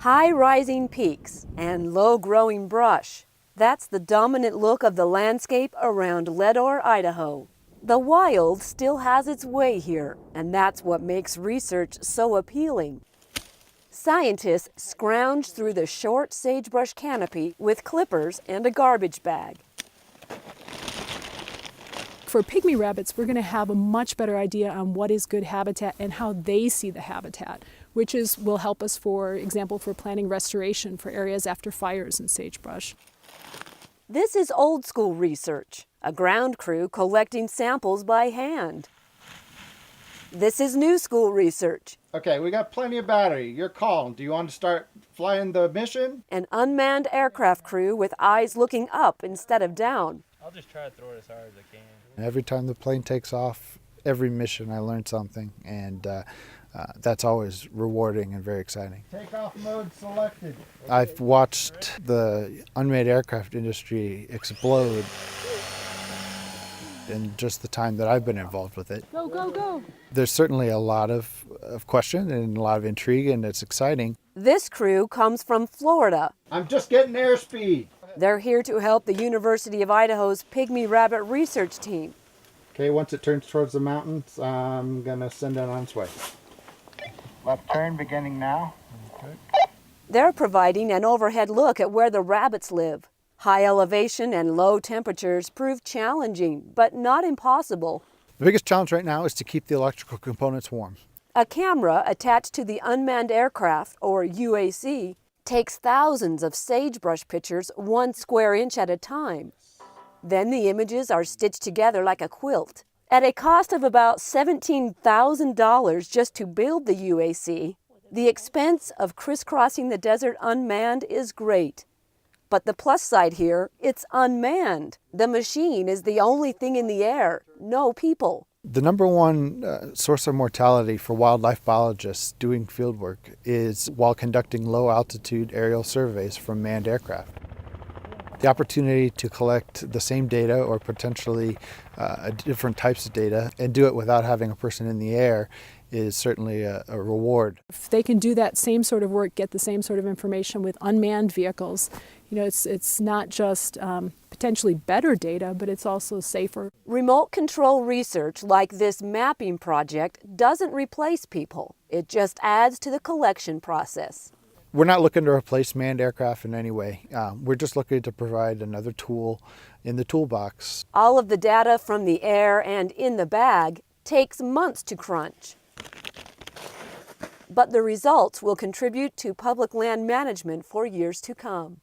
High-rising peaks and low-growing brush. That's the dominant look of the landscape around Leadore, Idaho. The wild still has its way here, and that's what makes research so appealing. Scientists scrounge through the short sagebrush canopy with clippers and a garbage bag. For pygmy rabbits, we're going to have a much better idea on what is good habitat and how they see the habitat, which will help us, for example, for planning restoration for areas after fires in sagebrush. This is old school research, a ground crew collecting samples by hand. This is new school research. Okay, we got plenty of battery. Your call. Do you want to start flying the mission? An unmanned aircraft crew with eyes looking up instead of down. I'll just try to throw it as hard as I can. Every time the plane takes off, every mission I learn something, and that's always rewarding and very exciting. Takeoff mode selected. I've watched the unmanned aircraft industry explode in just the time that I've been involved with it. Go, go, go! There's certainly a lot of question and a lot of intrigue, and it's exciting. This crew comes from Florida. I'm just getting airspeed. They're here to help the University of Idaho's pygmy rabbit research team. Okay, once it turns towards the mountains, I'm gonna send it on its way. Left turn beginning now. Okay. They're providing an overhead look at where the rabbits live. High elevation and low temperatures prove challenging, but not impossible. The biggest challenge right now is to keep the electrical components warm. A camera attached to the unmanned aircraft, or UAC, takes thousands of sagebrush pictures 1 square inch at a time. Then the images are stitched together like a quilt. At a cost of about $17,000 just to build the UAC, the expense of crisscrossing the desert unmanned is great. But the plus side here, it's unmanned. The machine is the only thing in the air, no people. The number one source of mortality for wildlife biologists doing field work is while conducting low-altitude aerial surveys from manned aircraft. The opportunity to collect the same data or potentially different types of data and do it without having a person in the air is certainly a reward. If they can do that same sort of work, get the same sort of information with unmanned vehicles, it's not just potentially better data, but it's also safer. Remote control research like this mapping project doesn't replace people. It just adds to the collection process. We're not looking to replace manned aircraft in any way. We're just looking to provide another tool in the toolbox. All of the data from the air and in the bag takes months to crunch. But the results will contribute to public land management for years to come.